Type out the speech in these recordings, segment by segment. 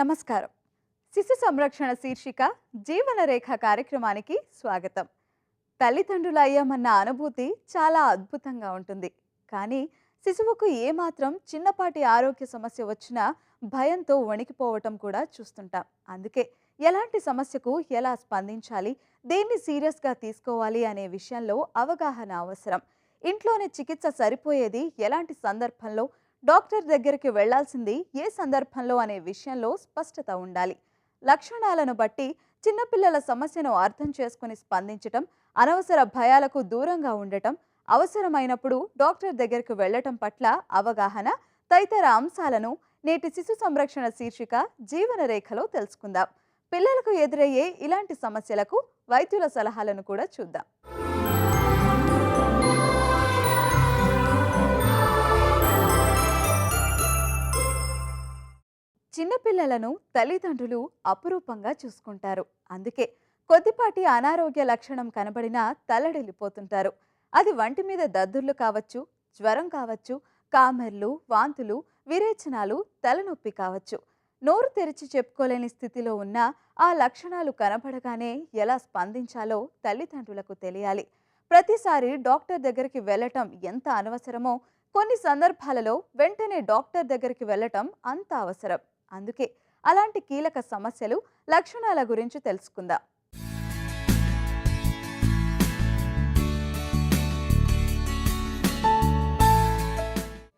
నమస్కారం. శిశు సంరక్షణ శీర్షిక జీవన రేఖ కార్యక్రమానికి స్వాగతం. తల్లిదండ్రులు అయ్యామన్న అనుభూతి చాలా అద్భుతంగా ఉంటుంది. కానీ శిశువుకు ఏమాత్రం చిన్నపాటి ఆరోగ్య సమస్య వచ్చినా భయంతో వణికిపోవటం కూడా చూస్తుంటాం. అందుకే ఎలాంటి సమస్యకు ఎలా స్పందించాలి, దేన్ని సీరియస్గా తీసుకోవాలి అనే విషయంలో అవగాహన అవసరం. ఇంట్లోనే చికిత్స సరిపోయేది ఎలాంటి సందర్భంలో, డాక్టర్ దగ్గరికి వెళ్లాల్సింది ఏ సందర్భంలో అనే విషయంలో స్పష్టత ఉండాలి. లక్షణాలను బట్టి చిన్నపిల్లల సమస్యను అర్థం చేసుకుని స్పందించటం, అనవసర భయాలకు దూరంగా ఉండటం, అవసరమైనప్పుడు డాక్టర్ దగ్గరికి వెళ్లటం పట్ల అవగాహన తదితర అంశాలను నేటి శిశు సంరక్షణ శీర్షిక జీవన రేఖలో తెలుసుకుందాం. పిల్లలకు ఎదురయ్యే ఇలాంటి సమస్యలకు వైద్యుల సలహాలను కూడా చూద్దాం. చిన్నపిల్లలను తల్లిదండ్రులు అపురూపంగా చూసుకుంటారు. అందుకే కొద్దిపాటి అనారోగ్య లక్షణం కనబడినా తల్లడిల్లిపోతుంటారు. అది వంటి మీద దద్దుర్లు కావచ్చు, జ్వరం కావచ్చు, కామెర్లు, వాంతులు, విరేచనాలు, తలనొప్పి కావచ్చు. నోరు తెరిచి చెప్పుకోలేని స్థితిలో ఉన్న ఆ లక్షణాలు కనబడగానే ఎలా స్పందించాలో తల్లిదండ్రులకు తెలియాలి. ప్రతిసారి డాక్టర్ దగ్గరికి వెళ్ళటం ఎంత అనవసరమో కొన్ని సందర్భాలలో వెంటనే డాక్టర్ దగ్గరికి వెళ్ళటం అంత అవసరం. అందుకే అలాంటి కీలక సమస్యలు, లక్షణాల గురించి తెలుసుకుందాం.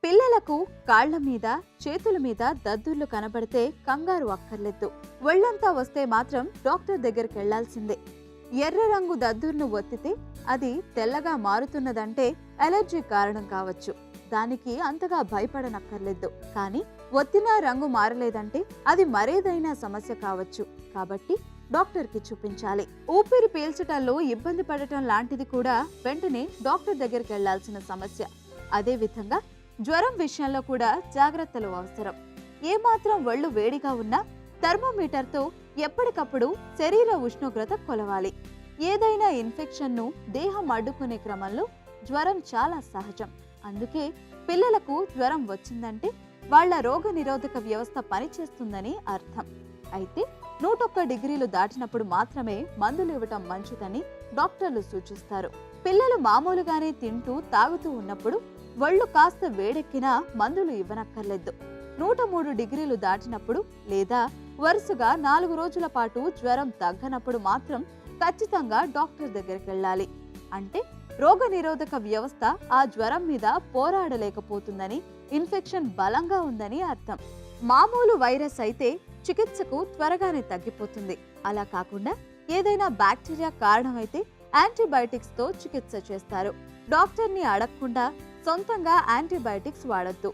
పిల్లలకు కాళ్ల మీద, చేతుల మీద దద్దుర్లు కనబడితే కంగారు అక్కర్లేదు. ఒళ్లంతా వస్తే మాత్రం డాక్టర్ దగ్గరికి వెళ్లాల్సిందే. ఎర్ర రంగు దద్దుర్ను ఒత్తితే అది తెల్లగా మారుతున్నదంటే అలర్జీ కారణం కావచ్చు. దానికి అంతగా భయపడనక్కర్లేదు. కానీ ఒత్తినా రంగు మారలేదంటే అది మరేదైనా సమస్య కావచ్చు. కాబట్టి డాక్టర్కి చూపించాలి. ఊపిరి పీల్చటంలో ఇబ్బంది పడటం లాంటిది కూడా వెంటనే డాక్టర్ దగ్గరికి వెళ్లాల్సిన సమస్య. అదే విధంగా జ్వరం విషయంలో కూడా జాగ్రత్తలు అవసరం. ఏమాత్రం ఒళ్ళు వేడిగా ఉన్నా థర్మోమీటర్తో ఎప్పటికప్పుడు శరీర ఉష్ణోగ్రత కొలవాలి. ఏదైనా ఇన్ఫెక్షన్ను దేహం అడ్డుకునే క్రమంలో జ్వరం చాలా సహజం. అందుకే పిల్లలకు జ్వరం వచ్చిందంటే వాళ్ల రోగ నిరోధక వ్యవస్థ పనిచేస్తుందని అర్థం. అయితే 101 డిగ్రీలు దాటినప్పుడు మాత్రమే మందులు ఇవ్వటం మంచిదని డాక్టర్లు సూచిస్తారు. పిల్లలు మామూలుగానే తింటూ తాగుతూ ఉన్నప్పుడు ఒళ్ళు కాస్త వేడెక్కినా మందులు ఇవ్వనక్కర్లేదు. 103 డిగ్రీలు దాటినప్పుడు లేదా వరుసగా 4 రోజుల పాటు జ్వరం తగ్గనప్పుడు మాత్రం ఖచ్చితంగా డాక్టర్ దగ్గరికి వెళ్ళాలి. అంటే రోగ నిరోధక వ్యవస్థ ఆ జ్వరం మీద పోరాడలేకపోతుందని, ఇన్ఫెక్షన్ బలంగా ఉందని అర్థం. మామూలు వైరస్ అయితే చికిత్సకు త్వరగానే తగ్గిపోతుంది. అలా కాకుండా ఏదైనా బ్యాక్టీరియా కారణమైతే యాంటీబయాటిక్స్ తో చికిత్స చేస్తారు. డాక్టర్ని అడగకుండా సొంతంగా యాంటీబయాటిక్స్ వాడొద్దు.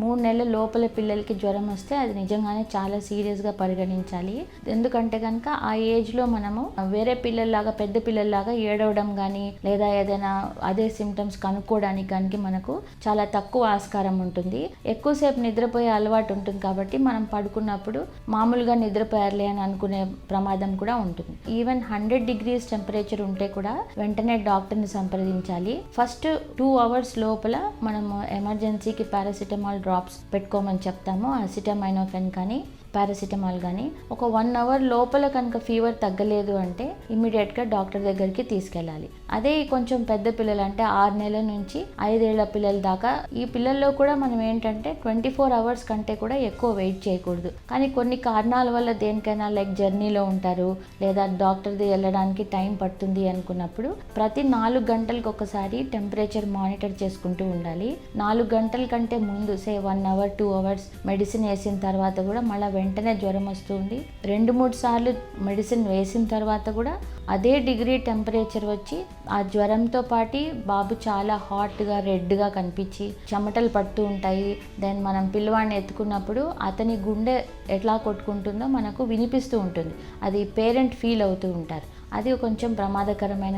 3 నెలల లోపల పిల్లలకి జ్వరం వస్తే అది నిజంగానే చాలా సీరియస్గా పరిగణించాలి. ఎందుకంటే కనుక ఆ ఏజ్లో మనము వేరే పిల్లల్లాగా, పెద్ద పిల్లల్లాగా ఏడవడం కానీ లేదా ఏదైనా అదే సిమ్టమ్స్ కనుక్కోవడానికి కానీ మనకు చాలా తక్కువ ఆస్కారం ఉంటుంది. ఎక్కువసేపు నిద్రపోయే అలవాటు ఉంటుంది కాబట్టి మనం పడుకున్నప్పుడు మామూలుగా నిద్రపోయారులే అని అనుకునే ప్రమాదం కూడా ఉంటుంది. ఈవెన్ 100 డిగ్రీస్ టెంపరేచర్ ఉంటే కూడా వెంటనే డాక్టర్ని సంప్రదించాలి. ఫస్ట్ 2 అవర్స్ లోపల మనము ఎమర్జెన్సీకి పారాసిటమాల్ డ్రాప్స్ పెట్టుకోమని చెప్తాము. అసిటమైనోఫెన్ కానీ పారాసిటమాల్ కానీ. ఒక 1 అవర్ లోపల కనుక ఫీవర్ తగ్గలేదు అంటే ఇమ్మీడియట్గా డాక్టర్ దగ్గరికి తీసుకెళ్ళాలి. అదే కొంచెం పెద్ద పిల్లలు అంటే 6 నెలల నుంచి 5 ఏళ్ల పిల్లల దాకా, ఈ పిల్లల్లో కూడా మనం ఏంటంటే 24 అవర్స్ కంటే కూడా ఎక్కువ వెయిట్ చేయకూడదు. కానీ కొన్ని కారణాల వల్ల దేనికైనా లైక్ జర్నీలో ఉంటారు లేదా డాక్టర్ది వెళ్ళడానికి టైం పడుతుంది అనుకున్నప్పుడు ప్రతి 4 గంటలకు ఒకసారి టెంపరేచర్ మానిటర్ చేసుకుంటూ ఉండాలి. 4 గంటల కంటే ముందు 1 అవర్ 2 అవర్స్ మెడిసిన్ వేసిన తర్వాత కూడా మళ్ళీ వెంటనే జ్వరం వస్తుంది. 2-3 సార్లు మెడిసిన్ వేసిన తర్వాత కూడా అదే డిగ్రీ టెంపరేచర్ వచ్చి ఆ జ్వరంతో పాటు బాబు చాలా హాట్గా, రెడ్గా కనిపించి చెమటలు పడుతూ ఉంటాయి. దెన్ మనం పిల్లవాడిని ఎత్తుకున్నప్పుడు అతని గుండె ఎట్లా కొట్టుకుంటుందో మనకు వినిపిస్తూ ఉంటుంది. అది పేరెంట్ ఫీల్ అవుతూ ఉంటారు. అది కొంచెం ప్రమాదకరమైన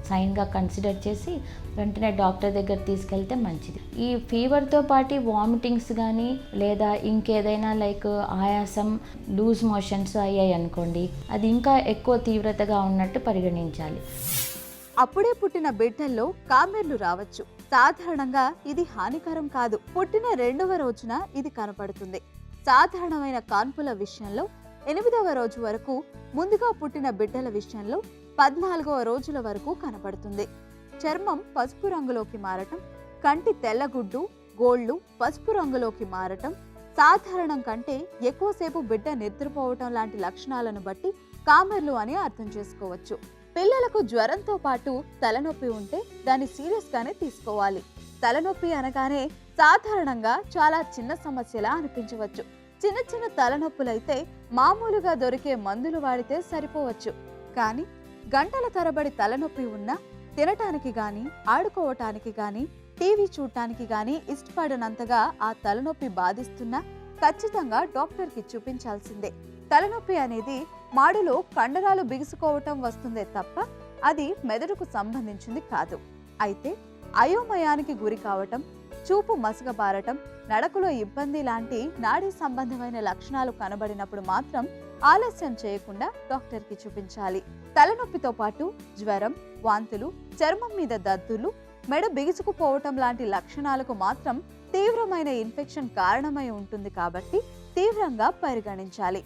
సైన్గా కన్సిడర్ చేసి వెంటనే డాక్టర్ దగ్గర తీసుకెళ్తే మంచిది. ఈ ఫీవర్తో పాటు వామిటింగ్స్ కానీ లేదా ఇంకేదైనా లైక్ ఆయాసం, లూజ్ మోషన్స్ అయ్యాయి అనుకోండి, అది ఇంకా ఎక్కువ తీవ్రతగా ఉన్నట్టు పరిగణించాలి. అప్పుడే పుట్టిన బిడ్డల్లో కామెర్లు రావచ్చు. సాధారణంగా ఇది హానికరం కాదు. పుట్టిన 2వ రోజున ఇది కనపడుతుంది. సాధారణమైన కాన్పుల విషయంలో 8వ రోజు వరకు, ముందుగా పుట్టిన బిడ్డల విషయంలో 14వ రోజుల వరకు కనబడుతుంది. చర్మం పసుపు రంగులోకి మారటం, కంటి తెల్లగుడ్డు గోళ్లు పసుపు రంగులోకి మారటం, సాధారణం కంటే ఎక్కువసేపు బిడ్డ నిద్రపోవటం లాంటి లక్షణాలను బట్టి కామెర్లు అని అర్థం చేసుకోవచ్చు. పిల్లలకు జ్వరంతో పాటు తలనొప్పి ఉంటే దాన్ని సీరియస్ గానే తీసుకోవాలి. తలనొప్పి అనగానే సాధారణంగా చాలా చిన్న సమస్యలా అనిపించవచ్చు. చిన్న చిన్న తలనొప్పులైతే మామూలుగా దొరికే మందులు వాడితే సరిపోవచ్చు. కానీ గంటల తరబడి తలనొప్పి ఉన్నా తినటానికి గాని, ఆడుకోవటానికి గాని, టీవీ చూడటానికి గాని ఇష్టపడనంతగా ఆ తలనొప్పి బాధిస్తున్నా ఖచ్చితంగా డాక్టర్కి చూపించాల్సిందే. తలనొప్పి అనేది మాడులో కండరాలు బిగుసుకోవటం వస్తుందే తప్ప అది మెదడుకు సంబంధించింది కాదు. అయితే అయోమయానికి గురి కావటం, చూపు మసకబారటం, నడకలో ఇబ్బంది లాంటి నాడీ సంబంధమైన లక్షణాలు కనబడినప్పుడు మాత్రం ఆలస్యం చేయకుండా డాక్టర్కి చూపించాలి. తలనొప్పితో పాటు జ్వరం, వాంతులు, చర్మం మీద దద్దులు, మెడ బిగుసుకుపోవటం లాంటి లక్షణాలకు మాత్రం తీవ్రమైన ఇన్ఫెక్షన్ కారణమై ఉంటుంది కాబట్టి తీవ్రంగా పరిగణించాలి.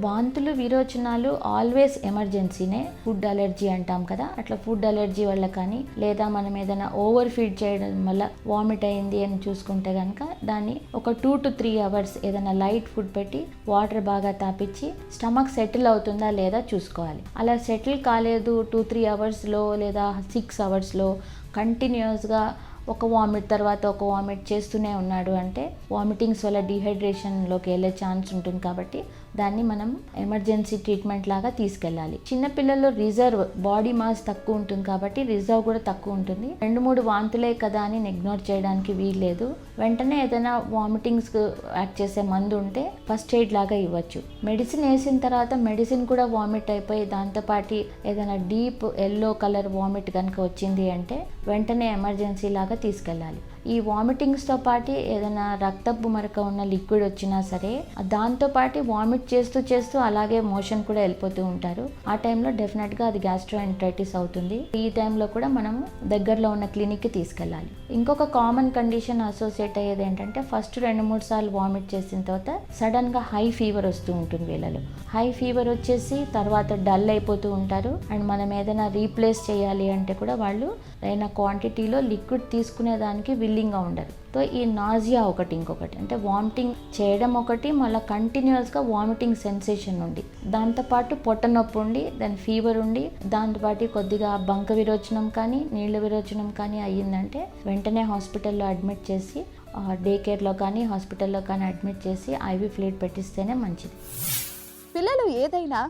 వాంతులు విరోచనాలు ఆల్వేస్ ఎమర్జెన్సీనే. ఫుడ్ అలర్జీ అంటాం కదా, అట్లా ఫుడ్ అలర్జీ వల్ల కానీ, లేదా మనం ఏదైనా ఓవర్ ఫీడ్ చేయడం వల్ల వామిట్ అయింది అని చూసుకుంటే కనుక దాన్ని ఒక 2 to 3 hours ఏదైనా లైట్ ఫుడ్ పెట్టి వాటర్ బాగా తాపించి స్టమక్ సెటిల్ అవుతుందా లేదా చూసుకోవాలి. అలా సెటిల్ కాలేదు 2-3 hours లేదా 6 hours కంటిన్యూస్గా ఒక వామిట్ తర్వాత ఒక వామిట్ చేస్తూనే ఉన్నాడు అంటే వామిటింగ్స్ వల్ల డీహైడ్రేషన్లోకి వెళ్ళే ఛాన్స్ ఉంటుంది. కాబట్టి దాన్ని మనం ఎమర్జెన్సీ ట్రీట్మెంట్ లాగా తీసుకెళ్ళాలి. చిన్నపిల్లల్లో రిజర్వ్ బాడీ మాస్ తక్కువ ఉంటుంది కాబట్టి రిజర్వ్ కూడా తక్కువ ఉంటుంది. 2-3 వాంతులే కదా అని ఇగ్నోర్ చేయడానికి వీల్లేదు. వెంటనే ఏదైనా వామిటింగ్స్ యాక్ట్ చేసే మందు ఉంటే ఫస్ట్ ఎయిడ్ లాగా ఇవ్వచ్చు. మెడిసిన్ వేసిన తర్వాత మెడిసిన్ కూడా వామిట్ అయిపోయి దాంతోపాటు ఏదైనా డీప్ ఎల్లో కలర్ వామిట్ కనుక వచ్చింది అంటే వెంటనే ఎమర్జెన్సీ లాగా తీసుకెళ్ళాలి. ఈ వామిటింగ్స్తో పాటు ఏదైనా రక్తపు మరక ఉన్న లిక్విడ్ వచ్చినా సరే దాంతోపాటు వామిట్ చేస్తూ అలాగే మోషన్ కూడా వెళ్ళిపోతూ ఉంటారు. ఆ టైంలో డెఫినెట్గా అది గ్యాస్ట్రోఎంటరైటిస్ అవుతుంది. ఈ టైంలో కూడా మనం దగ్గరలో ఉన్న క్లినిక్కి తీసుకెళ్ళాలి. ఇంకొక కామన్ కండిషన్ అసోసియేట్ అయ్యేది ఏంటంటే ఫస్ట్ 2-3 సార్లు వామిట్ చేసిన తర్వాత సడన్గా హై ఫీవర్ వస్తూ ఉంటుంది వీళ్ళలో. హై ఫీవర్ వచ్చేసి తర్వాత డల్ అయిపోతూ ఉంటారు. అండ్ మనం ఏదైనా రీప్లేస్ చేయాలి అంటే కూడా వాళ్ళు అయిన క్వాంటిటీలో లిక్విడ్ తీసుకునేదానికి విల్లింగ్గా ఉండరు. సో ఈ నాజియా ఇంకొకటి అంటే వామిటింగ్ చేయడం ఒకటి, మళ్ళీ కంటిన్యూస్గా వామిటింగ్ సెన్సేషన్ ఉండి దాంతోపాటు పొట్ట నొప్పి ఉండి దాని ఫీవర్ ఉండి దాంతోపాటు కొద్దిగా బంక విరోచనం కానీ నీళ్ళ విరోచనం కానీ అయ్యిందంటే వెంటనే హాస్పిటల్లో అడ్మిట్ చేసి డే కేర్లో కానీ హాస్పిటల్లో కానీ అడ్మిట్ చేసి ఐవీ ఫ్లూయిడ్ పెట్టిస్తేనే మంచిది. పిల్లలు ఏదైనా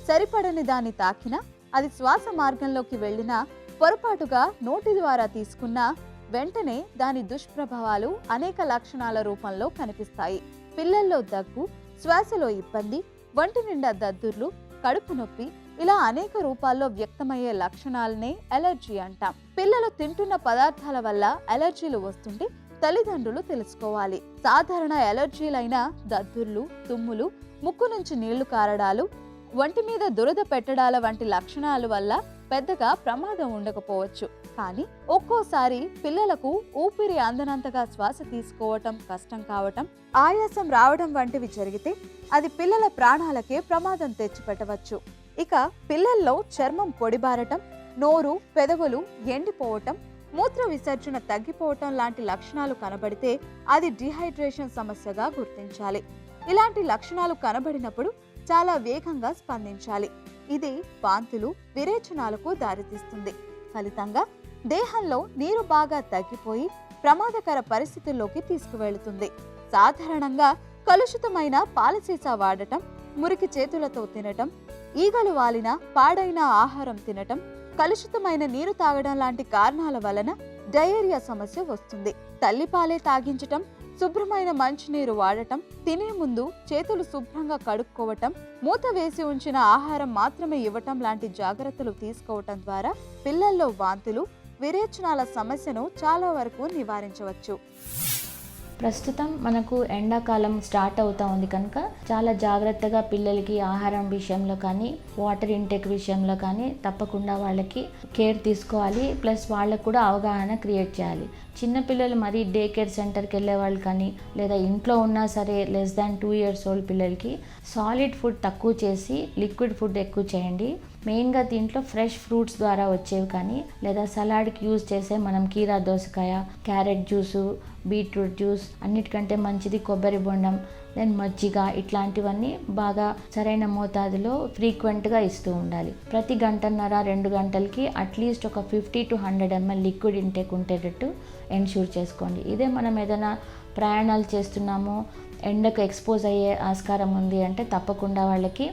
సరిపడని దాన్ని తాకినా, అది శ్వాస మార్గంలోకి వెళ్ళినా, పొరపాటుగా నోటి ద్వారా తీసుకున్నా వెంటనే దాని దుష్ప్రభావాలు అనేక లక్షణాల రూపంలో కనిపిస్తాయి. పిల్లల్లో దగ్గు, శ్వాసలో ఇబ్బంది, వంటి నిండా దద్దుర్లు, కడుపు నొప్పి ఇలా అనేక రూపాల్లో వ్యక్తమయ్యే లక్షణాలనే అలర్జీ అంటాం. పిల్లలు తింటున్న పదార్థాల వల్ల అలర్జీలు వస్తుంటే తల్లిదండ్రులు తెలుసుకోవాలి. సాధారణ అలర్జీలైన దద్దుర్లు, తుమ్ములు, ముక్కు నుంచి నీళ్లు కారడాలు, వంటి మీద దురద పెట్టడాల వంటి లక్షణాల వల్ల పెద్దగా ప్రమాదం ఉండకపోవచ్చు. కానీ ఒక్కోసారి పిల్లలకు ఊపిరి అందనంతగా శ్వాస తీసుకోవటం కష్టం కావటం, ఆయాసం రావడం వంటివి జరిగితే అది పిల్లల ప్రాణాలకే ప్రమాదం తెచ్చిపెట్టవచ్చు. ఇక పిల్లల్లో చర్మం పొడిబారటం, నోరు, పెదవులు ఎండిపోవటం, మూత్ర విసర్జన తగ్గిపోవటం లాంటి లక్షణాలు కనబడితే అది డిహైడ్రేషన్ సమస్యగా గుర్తించాలి. ఇలాంటి లక్షణాలు కనబడినప్పుడు చాలా వేగంగా స్పందించాలి. ఇది వాంతులు, విరేచనాలకు దారితీస్తుంది. ఫలితంగా దేహంలో నీరు బాగా తగ్గిపోయి ప్రమాదకర పరిస్థితుల్లోకి తీసుకువెళుతుంది. సాధారణంగా కలుషితమైన పాలసీసా వాడటం, మురికి చేతులతో తినటం, ఈగలు వాలిన పాడైన ఆహారం తినటం, కలుషితమైన నీరు తాగడం లాంటి కారణాల వలన డయేరియా సమస్య వస్తుంది. తల్లిపాలే తాగించటం, శుభ్రమైన మంచినీరు వాడటం, తినే ముందు చేతులు శుభ్రంగా కడుక్కోవటం, మూత వేసి ఉంచిన ఆహారం మాత్రమే ఇవ్వటం లాంటి జాగ్రత్తలు తీసుకోవటం ద్వారా పిల్లల్లో వాంతులు, విరేచనాల సమస్యను చాలా వరకు నివారించవచ్చు. ప్రస్తుతం మనకు ఎండాకాలం స్టార్ట్ అవుతా ఉంది కనుక చాలా జాగ్రత్తగా పిల్లలకి ఆహారం విషయంలో కానీ వాటర్ ఇంటేక్ విషయంలో కానీ తప్పకుండా వాళ్ళకి కేర్ తీసుకోవాలి. ప్లస్ వాళ్ళకు కూడా అవగాహన క్రియేట్ చేయాలి. చిన్నపిల్లలు మరీ డే కేర్ సెంటర్కి వెళ్ళే వాళ్ళు కానీ లేదా ఇంట్లో ఉన్నా సరే లెస్ దాన్ 2 years ఓల్డ్ పిల్లలకి సాలిడ్ ఫుడ్ తక్కువ చేసి లిక్విడ్ ఫుడ్ ఎక్కువ చేయండి. మెయిన్గా దీంట్లో ఫ్రెష్ ఫ్రూట్స్ ద్వారా వచ్చేవి కానీ లేదా సలాడ్కి యూజ్ చేసే మనం కీరా దోసకాయ, క్యారెట్ జ్యూసు, బీట్రూట్ జ్యూస్, అన్నిటికంటే మంచిది కొబ్బరి బొండం, దెన్ మజ్జిగ, ఇట్లాంటివన్నీ బాగా సరైన మోతాదులో ఫ్రీక్వెంట్గా ఇస్తూ ఉండాలి. ప్రతి 1.5-2 గంటలకి అట్లీస్ట్ ఒక 50 to 100 ml లిక్విడ్ ఇంటేక్ ఉండేటట్టు ఎన్ష్యూర్ చేసుకోండి. ఇదే మనం ఏదైనా ప్రయాణాలు చేస్తున్నాము, ఎండకు ఎక్స్పోజ్ అయ్యే ఆస్కారం ఉంది అంటే తప్పకుండా వాళ్ళకి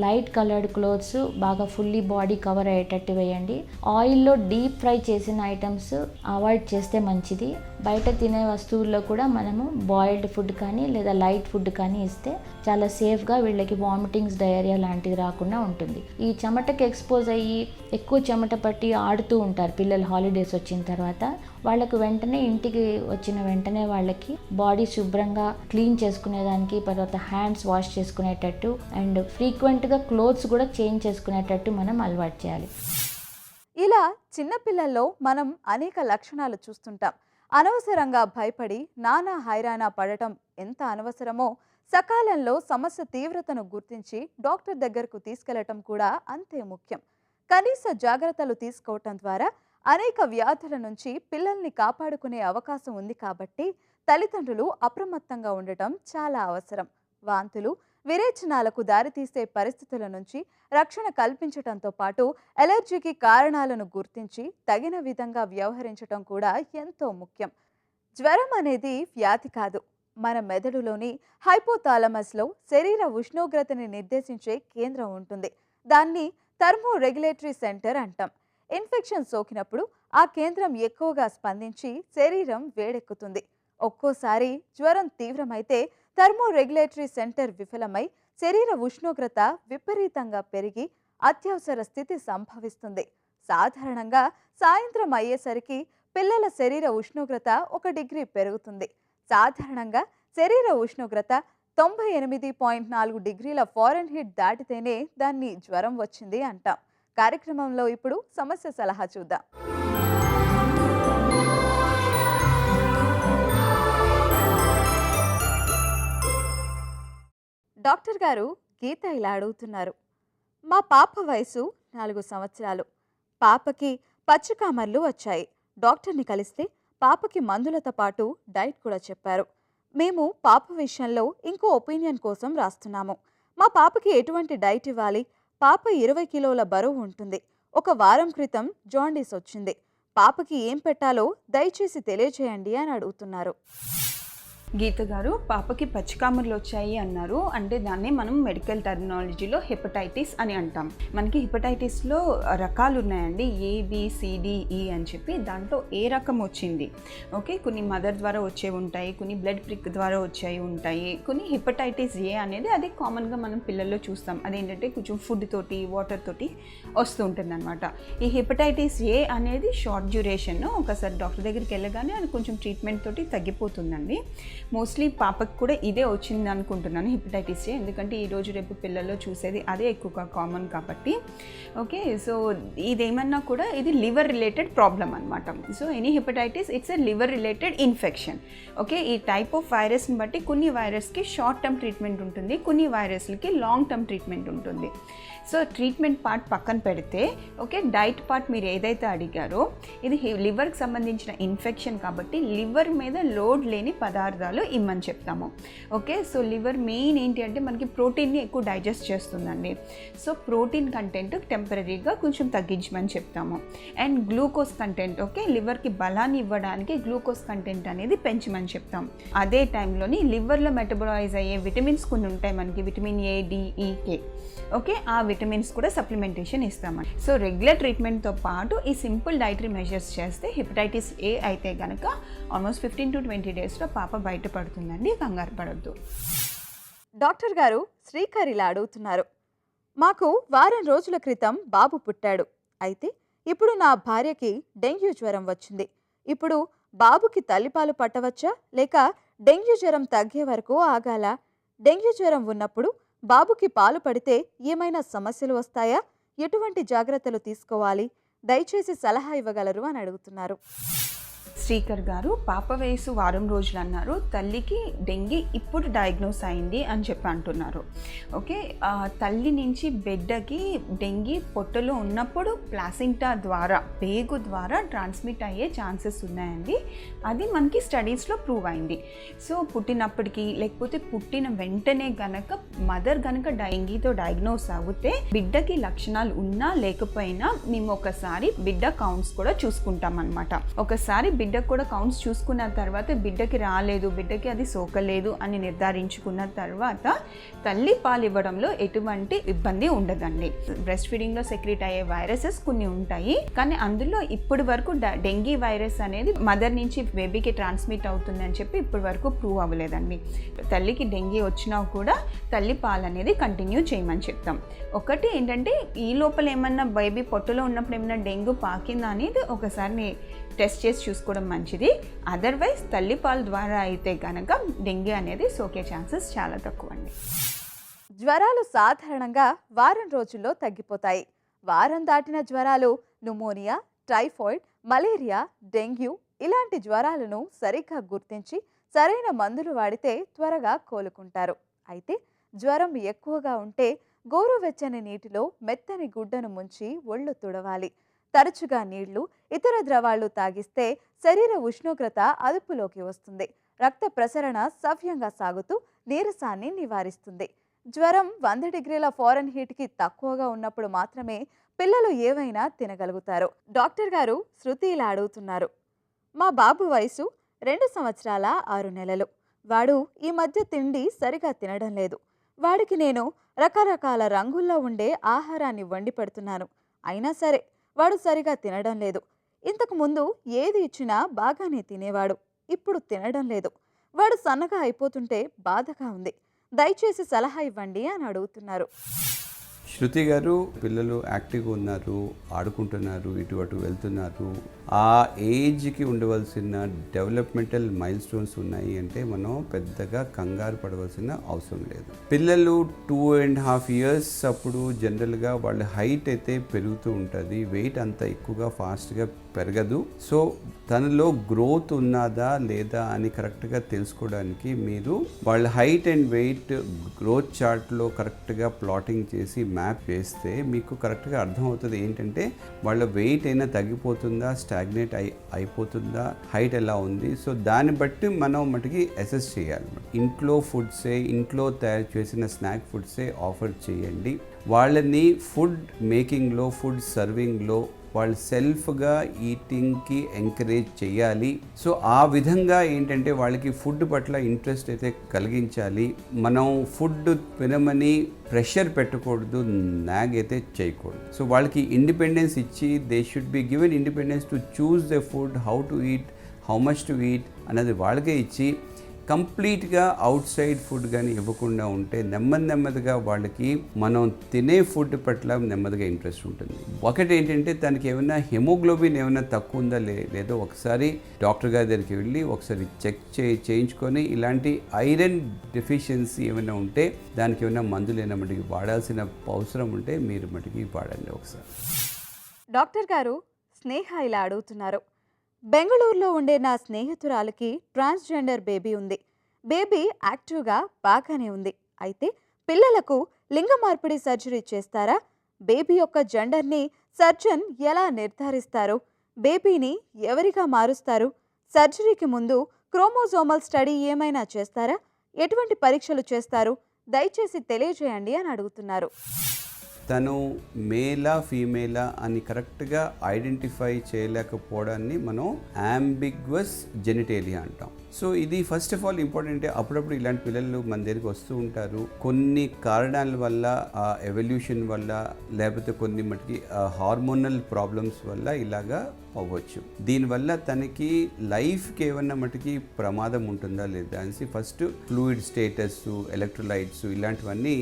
లైట్ కలర్డ్ క్లోత్స్ బాగా ఫుల్లీ బాడీ కవర్ అయ్యేటట్టు వేయండి. ఆయిల్లో డీప్ ఫ్రై చేసిన ఐటమ్స్ అవాయిడ్ చేస్తే మంచిది. బయట తినే వస్తువుల్లో కూడా మనము బాయిల్డ్ ఫుడ్ కానీ లేదా లైట్ ఫుడ్ కానీ ఇస్తే చాలా సేఫ్గా వీళ్ళకి వామిటింగ్స్, డయేరియా లాంటిది రాకుండా ఉంటుంది. ఈ చెమటకి ఎక్స్పోజ్ అయ్యి ఎక్కువ చెమట పట్టి ఆడుతూ ఉంటారు పిల్లలు హాలిడేస్ వచ్చిన తర్వాత. వాళ్ళకు వెంటనే ఇంటికి వచ్చిన వెంటనే వాళ్ళకి బాడీ శుభ్రంగా క్లీన్ చేసుకునేదానికి, తర్వాత హ్యాండ్స్ వాష్ చేసుకునేటట్టు అండ్ ఫ్రీక్వెంట్గా క్లోత్స్ కూడా చేంజ్ చేసుకునేటట్టు మనం అలవాటు చేయాలి. ఇలా చిన్నపిల్లల్లో మనం అనేక లక్షణాలు చూస్తుంటాం. అనవసరంగా భయపడి నానా హైరానా పడటం ఎంత అనవసరమో, సకాలంలో సమస్య తీవ్రతను గుర్తించి డాక్టర్ దగ్గరకు తీసుకెళ్లటం కూడా అంతే ముఖ్యం. కనీస జాగ్రత్తలు తీసుకోవటం ద్వారా అనేక వ్యాధుల నుంచి పిల్లల్ని కాపాడుకునే అవకాశం ఉంది కాబట్టి తల్లిదండ్రులు అప్రమత్తంగా ఉండటం చాలా అవసరం. వాంతులు, విరేచనాలకు దారితీసే పరిస్థితుల నుంచి రక్షణ కల్పించటంతో పాటు ఎలర్జీకి కారణాలను గుర్తించి తగిన విధంగా వ్యవహరించటం కూడా ఎంతో ముఖ్యం. జ్వరం అనేది వ్యాధి కాదు, మన మెదడులోని హైపోథాలమస్లో శరీర ఉష్ణోగ్రతని నిర్దేశించే కేంద్రం ఉంటుంది. దాన్ని థర్మో రెగ్యులేటరీ సెంటర్ అంటాం. ఇన్ఫెక్షన్ సోకినప్పుడు ఆ కేంద్రం ఎక్కువగా స్పందించి శరీరం వేడెక్కుతుంది. ఒక్కోసారి జ్వరం తీవ్రమైతే థర్మో రెగ్యులేటరీ సెంటర్ విఫలమై శరీర ఉష్ణోగ్రత విపరీతంగా పెరిగి అత్యవసర స్థితి సంభవిస్తుంది. సాధారణంగా సాయంత్రం అయ్యేసరికి పిల్లల శరీర ఉష్ణోగ్రత 1 డిగ్రీ పెరుగుతుంది. సాధారణంగా శరీర ఉష్ణోగ్రత 98.4 డిగ్రీల ఫారెన్హీట్ దాటితేనే దాన్ని జ్వరం వచ్చింది అంటాం. కార్యక్రమంలో ఇప్పుడు సమస్య సలహా చూద్దాం. డాక్టర్ గారు, గీత ఇలా అడుగుతున్నారు. మా పాప వయసు 4 సంవత్సరాలు. పాపకి పచ్చకామర్లు వచ్చాయి. డాక్టర్ని కలిస్తే పాపకి మందులతో పాటు డైట్ కూడా చెప్పారు. మేము పాప విషయంలో ఇంకో ఒపీనియన్ కోసం రాస్తున్నాము. మా పాపకి ఎటువంటి డైట్ ఇవ్వాలి? పాప 20 కిలోల బరువు ఉంటుంది. 1 వారం క్రితం జాండీస్ వచ్చింది. పాపకి ఏం పెట్టాలో దయచేసి తెలియజేయండి అని అడుగుతున్నారు. గీత గారు, పాపకి పచ్చికామర్లు వచ్చాయి అన్నారు. అంటే దాన్ని మనం మెడికల్ టర్మినాలజీలో హెపటైటిస్ అని అంటాం. మనకి హెపటైటిస్లో రకాలు ఉన్నాయండి, ABCDE అని చెప్పి. దాంట్లో ఏ రకం వచ్చింది, ఓకే, కొన్ని మదర్ ద్వారా వచ్చేవి ఉంటాయి, కొన్ని బ్లడ్ ప్రిక్ ద్వారా వచ్చేవి ఉంటాయి, కొన్ని హెపటైటిస్ A అనేది అది కామన్గా మనం పిల్లల్లో చూస్తాం. అదేంటంటే కొంచెం ఫుడ్ తోటి, వాటర్ తోటి వస్తూ ఉంటుంది అనమాట. ఈ హెపటైటిస్ A అనేది షార్ట్ డ్యూరేషన్. ఒకసారి డాక్టర్ దగ్గరికి వెళ్ళగానే అది కొంచెం ట్రీట్మెంట్ తోటి తగ్గిపోతుందండి. మోస్ట్లీ పాపకి కూడా ఇదే వచ్చింది అనుకుంటున్నాను, హెపటైటిస్ ఏ. ఎందుకంటే ఈరోజు రేపు పిల్లల్లో చూసేది అదే ఎక్కువగా కామన్ కాబట్టి. ఓకే, సో ఇదేమన్నా కూడా ఇది లివర్ రిలేటెడ్ ప్రాబ్లం అనమాట. So any hepatitis it's a liver related infection. Okay, ఈ టైప్ ఆఫ్ వైరస్ని బట్టి కొన్ని వైరస్కి షార్ట్ టర్మ్ ట్రీట్మెంట్ ఉంటుంది, కొన్ని వైరస్లకి లాంగ్ టర్మ్ ట్రీట్మెంట్ ఉంటుంది. సో ట్రీట్మెంట్ పార్ట్ పక్కన పెడితే, ఓకే, డైట్ పార్ట్ మీరు ఏదైతే అడిగారో ఇది లివర్కి సంబంధించిన ఇన్ఫెక్షన్ కాబట్టి లివర్ మీద లోడ్ లేని పదార్థాలు ఇమ్మని చెప్తాము. ఓకే, సో లివర్ మెయిన్ ఏంటి అంటే మనకి ప్రోటీన్ని ఎక్కువ డైజెస్ట్ చేస్తుందండి. సో ప్రోటీన్ కంటెంట్ టెంపరీగా కొంచెం తగ్గించమని చెప్తాము. అండ్ గ్లూకోజ్ కంటెంట్, ఓకే, లివర్కి బలాన్ని ఇవ్వడానికి గ్లూకోజ్ కంటెంట్ అనేది పెంచమని చెప్తాం. అదే టైంలోని లివర్లో మెటబలైజ్ అయ్యే విటమిన్స్ కొన్ని ఉంటాయి మనకి, vitamin A, D, E, K. Okay, ఆ విటమిన్స్ కూడా సప్లిమెంటేషన్ ఇస్తామండి. సో రెగ్యులర్ ట్రీట్మెంట్తో పాటు ఈ సింపుల్ డైటరీ మెజర్స్ చేస్తే హెపటైటిస్ A అయితే కనుక ఆల్మోస్ట్ 15 to 20 డేస్లో పాప బయటపడుతుందండి, కంగారు పడొద్దు. డాక్టర్ గారు, శ్రీకర్ ఇలా అడుగుతున్నారు. మాకు వారం రోజుల క్రితం బాబు పుట్టాడు. అయితే ఇప్పుడు నా భార్యకి డెంగ్యూ జ్వరం వచ్చింది. ఇప్పుడు బాబుకి తల్లిపాలు పట్టవచ్చా లేక డెంగ్యూ జ్వరం తగ్గే వరకు ఆగాలా? డెంగ్యూ జ్వరం ఉన్నప్పుడు బాబుకి పాలు పడితే ఏమైనా సమస్యలు వస్తాయా? ఎటువంటి జాగ్రత్తలు తీసుకోవాలి? దయచేసి సలహా ఇవ్వగలరు అని అడుగుతున్నారు. శ్రీకర్ గారు, పాప వయసు వారం రోజులు అన్నారు, తల్లికి డెంగీ ఇప్పుడు డయాగ్నోస్ అయింది అని చెప్పి అంటున్నారు. ఓకే, తల్లి నుంచి బిడ్డకి డెంగీ పొట్టలో ఉన్నప్పుడు ప్లాసెంటా ద్వారా, పేగు ద్వారా ట్రాన్స్మిట్ అయ్యే ఛాన్సెస్ ఉన్నాయండి. అది మనకి స్టడీస్లో ప్రూవ్ అయింది. సో పుట్టినప్పటికీ లేకపోతే పుట్టిన వెంటనే గనక మదర్ గనక డెంగీతో డయాగ్నోస్ అవుతే బిడ్డకి లక్షణాలు ఉన్నా లేకపోయినా మేము ఒకసారి బిడ్డ కౌంట్స్ కూడా చూసుకుంటాం అన్నమాట. ఒకసారి బిడ్డ కూడా కౌంట్స్ చూసుకున్న తర్వాత బిడ్డకి రాలేదు, బిడ్డకి అది సోకలేదు అని నిర్ధారించుకున్న తర్వాత తల్లి పాలు ఇవ్వడంలో ఎటువంటి ఇబ్బంది ఉండదండి. బ్రెస్ట్ ఫీడింగ్లో సెక్రెట్ అయ్యే వైరసెస్ కొన్ని ఉంటాయి, కానీ అందులో ఇప్పటి వరకు డెంగీ వైరస్ అనేది మదర్ నుంచి బేబీకి ట్రాన్స్మిట్ అవుతుంది అని చెప్పి ఇప్పటి వరకు ప్రూవ్ అవ్వలేదండి. తల్లికి డెంగీ వచ్చినా కూడా తల్లి పాలు అనేది కంటిన్యూ చేయమని చెప్తాం. ఒకటి ఏంటంటే ఈ లోపల ఏమన్నా బేబీ పొట్టలో ఉన్నప్పుడు ఏమన్నా డెంగ్యూ పాకిందా అనేది ఒకసారి టెస్ట్ చేసి చూసుకోవడం మంచిది. అదర్వైజ్ తల్లిపాలు ద్వారా అయితే కనుక డెంగ్యూ అనేది సోకే ఛాన్సెస్ చాలా తక్కువ అండి. జ్వరాలు సాధారణంగా వారం రోజుల్లో తగ్గిపోతాయి. వారం దాటిన జ్వరాలు న్యూమోనియా, టైఫాయిడ్, మలేరియా, డెంగ్యూ ఇలాంటి జ్వరాలను సరిగ్గా గుర్తించి సరైన మందులు వాడితే త్వరగా కోలుకుంటారు. అయితే జ్వరం ఎక్కువగా ఉంటే గోరువెచ్చని నీటిలో మెత్తని గుడ్డను ముంచి ఒళ్ళు తుడవాలి. తరచుగా నీళ్లు, ఇతర ద్రవాలు తాగిస్తే శరీర ఉష్ణోగ్రత అదుపులోకి వస్తుంది. రక్త ప్రసరణ సవ్యంగా సాగుతూ నీరసాన్ని నివారిస్తుంది. జ్వరం 100 డిగ్రీల ఫారెన్హీట్కి తక్కువగా ఉన్నప్పుడు మాత్రమే పిల్లలు ఏవైనా తినగలుగుతారు. డాక్టర్ గారు, శృతి ఇలా అడుగుతున్నారు. మా బాబు వయసు 2 సంవత్సరాల 6 నెలలు. వాడు ఈ మధ్య తిండి సరిగా తినడం లేదు. వాడికి నేను రకరకాల రంగుల్లో ఉండే ఆహారాన్ని వండి పెడుతున్నాను. అయినా సరే వాడు సరిగా తినడం లేదు. ఇంతకు ముందు ఏది ఇచ్చినా బాగానే తినేవాడు. ఇప్పుడు తినడం లేదు. వాడు సన్నగా అయిపోతుంటే బాధగా ఉంది. దయచేసి సలహా ఇవ్వండి అని అడుగుతున్నారు. శృతి గారు, పిల్లలు యాక్టివ్గా ఉన్నారు, ఆడుకుంటున్నారు, ఇటు అటు వెళ్తున్నారు. ఆ ఏజ్కి ఉండవలసిన డెవలప్మెంటల్ మైల్ స్టోన్స్ ఉన్నాయి అంటే మనం పెద్దగా కంగారు పడవలసిన అవసరం లేదు. పిల్లలు 2.5 years అప్పుడు జనరల్గా వాళ్ళ హైట్ అయితే పెరుగుతూ ఉంటుంది, వెయిట్ అంత ఎక్కువగా ఫాస్ట్గా పెరగదు. సో తనలో గ్రోత్ ఉన్నదా లేదా అని కరెక్ట్గా తెలుసుకోవడానికి మీరు వాళ్ళ హైట్ అండ్ వెయిట్ గ్రోత్ చార్ట్లో కరెక్ట్గా ప్లాటింగ్ చేసి మ్యాప్ చేస్తే మీకు కరెక్ట్గా అర్థమవుతుంది ఏంటంటే వాళ్ళ వెయిట్ అయినా తగ్గిపోతుందా, స్టాగ్నేట్ అయిపోతుందా, హైట్ ఎలా ఉంది. సో దాన్ని బట్టి మనం మటుకి అసెస్ చేయాలి. ఇంట్లో ఫుడ్సే, ఇంట్లో తయారు చేసిన స్నాక్ ఫుడ్సే ఆఫర్ చేయండి. వాళ్ళని ఫుడ్ మేకింగ్లో, ఫుడ్ సర్వింగ్లో వాళ్ళు సెల్ఫ్గా ఈటింగ్కి ఎంకరేజ్ చేయాలి. సో ఆ విధంగా ఏంటంటే వాళ్ళకి ఫుడ్ పట్ల ఇంట్రెస్ట్ అయితే కలిగించాలి. మనం ఫుడ్ తినమని ప్రెషర్ పెట్టకూడదు, నాగ్ అయితే చేయకూడదు. సో వాళ్ళకి ఇండిపెండెన్స్ ఇచ్చి they should be given independence to choose the food, how to eat, how much to eat అన్నది వాళ్ళకే ఇచ్చి కంప్లీట్గా అవుట్ సైడ్ ఫుడ్ కానీ ఇవ్వకుండా ఉంటే నెమ్మదిగా వాళ్ళకి మనం తినే ఫుడ్ పట్ల నెమ్మదిగా ఇంట్రెస్ట్ ఉంటుంది. ఒకటి ఏంటంటే తనకి ఏమైనా హెమోగ్లోబిన్ ఏమైనా తక్కువ ఉందా లేదో ఒకసారి డాక్టర్ గారి దగ్గరికి వెళ్ళి ఒకసారి చెక్ చేయించుకొని ఇలాంటి ఐరన్ డెఫిషియన్సీ ఏమైనా ఉంటే దానికి ఏమైనా మందులు ఏమైనా మటుకి వాడాల్సిన అవసరం ఉంటే మీరు మటుకి వాడండి ఒకసారి. డాక్టర్ గారు, స్నేహ ఇలా అడుగుతున్నారు. బెంగళూరులో ఉండే నా స్నేహితురాలకి ట్రాన్స్జెండర్ బేబీ ఉంది. బేబీ యాక్టివ్గా బాగానే ఉంది. అయితే పిల్లలకు లింగ మార్పిడి సర్జరీ చేస్తారా? బేబీ యొక్క జెండర్ని సర్జన్ ఎలా నిర్ధారిస్తారు? బేబీని ఎవరిగా మారుస్తారు? సర్జరీకి ముందు క్రోమోజోమల్ స్టడీ ఏమైనా చేస్తారా? ఎటువంటి పరీక్షలు చేస్తారు? దయచేసి తెలియజేయండి అని అడుగుతున్నారు. తను మేలా ఫీమేలా అని కరెక్ట్గా ఐడెంటిఫై చేయలేకపోవడాన్ని మనం అంబిగ్వస్ జెనిటేలియా అంటాం. సో ఇది ఫస్ట్ ఆఫ్ ఆల్ ఇంపార్టెంట్. అప్పుడప్పుడు ఇలాంటి పిల్లలు మన దగ్గరికి వస్తూ ఉంటారు. కొన్ని కారణాల వల్ల, ఎవల్యూషన్ వల్ల, లేకపోతే కొన్ని మటుకి హార్మోనల్ ప్రాబ్లమ్స్ వల్ల ఇలాగా అవ్వచ్చు. దీనివల్ల తనకి లైఫ్కి ఏమన్నా మటుకి ప్రమాదం ఉంటుందా లేదా అనేసి ఫస్ట్ ఫ్లూయిడ్ స్టేటస్, ఎలక్ట్రోలైట్స్ ఇలాంటివన్నీ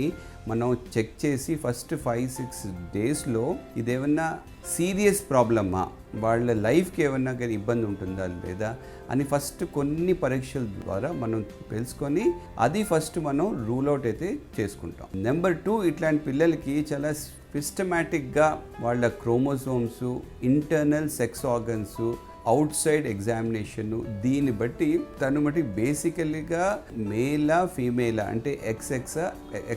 మనం చెక్ చేసి ఫస్ట్ 5-6 డేస్లో ఇదేమన్నా సీరియస్ ప్రాబ్లమా, వాళ్ళ లైఫ్కి ఏమన్నా కానీ ఇబ్బంది ఉంటుందా లేదా అని ఫస్ట్ కొన్ని పరీక్షల ద్వారా మనం తెలుసుకొని అది ఫస్ట్ మనం రూల్ అవుట్ అయితే చేసుకుంటాం. నెంబర్ 2, ఇట్లాంటి పిల్లలకి చాలా సిస్టమేటిక్గా వాళ్ళ chromosomes, internal sex organs, out side examination, దీన్ని బట్టి తను బట్టి బేసికలీగా మేలా ఫీమేలా అంటే XX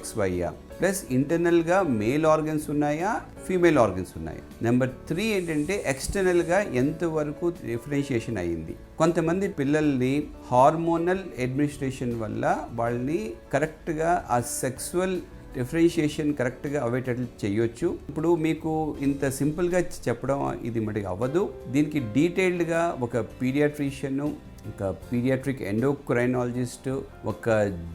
XYయా, ప్లస్ ఇంటర్నల్గా మేల్ ఆర్గన్స్ ఉన్నాయా ఫీమేల్ ఆర్గన్స్ ఉన్నాయా. నెంబర్ 3 ఏంటంటే ఎక్స్టర్నల్గా ఎంతవరకు డిఫరెన్షియేషన్ అయ్యింది. కొంతమంది పిల్లల్ని హార్మోనల్ అడ్మినిస్ట్రేషన్ వల్ల వాళ్ళని కరెక్ట్గా ఆ సెక్సువల్ డిఫరెన్షియేషన్ కరెక్ట్గా అవ్వేటట్లు చేయొచ్చు. ఇప్పుడు మీకు ఇంత సింపుల్గా చెప్పడం ఇది మటుకు అవ్వదు. దీనికి డీటెయిల్డ్గా ఒక పీడియాట్రిషియన్, ఒక పీడియాట్రిక్ ఎండోక్రైనాలజిస్ట్, ఒక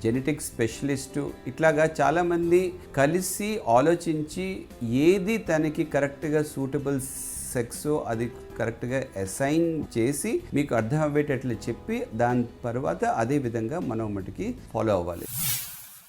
జెనెటిక్ స్పెషలిస్టు, ఇట్లాగా చాలామంది కలిసి ఆలోచించి ఏది తనకి కరెక్ట్గా సూటబుల్ సెక్సో అది కరెక్ట్గా అసైన్ చేసి మీకు అర్థం అవ్వేటట్లు చెప్పి దాని తర్వాత అదే విధంగా మనం మటుకి ఫాలో అవ్వాలి.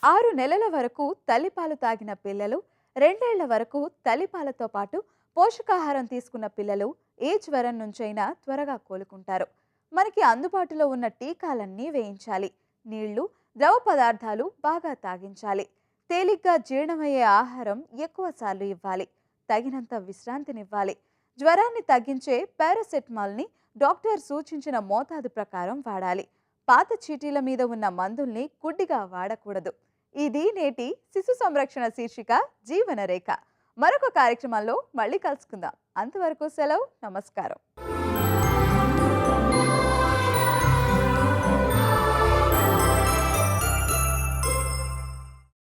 6 నెలల వరకు తల్లిపాలు తాగిన పిల్లలు, 2 ఏళ్ల వరకు తల్లిపాలతో పాటు పోషకాహారం తీసుకున్న పిల్లలు ఏ జ్వరం నుంచైనా త్వరగా కోలుకుంటారు. మనకి అందుబాటులో ఉన్న టీకాలన్నీ వేయించాలి. నీళ్లు, ద్రవ పదార్థాలు బాగా తాగించాలి. తేలిగ్గా జీర్ణమయ్యే ఆహారం ఎక్కువసార్లు ఇవ్వాలి. తగినంత విశ్రాంతినివ్వాలి. జ్వరాన్ని తగ్గించే పారాసెటమాల్ని డాక్టర్ సూచించిన మోతాదు ప్రకారం వాడాలి. పాత చీటీల మీద ఉన్న మందుల్ని గుడ్డిగా వాడకూడదు. ఇది నేటి శిశు సంరక్షణ శీర్షిక జీవన రేఖ. మరొక కార్యక్రమంలో మళ్ళీ కలుసుకుందాం. అంతవరకు సెలవు, నమస్కారం.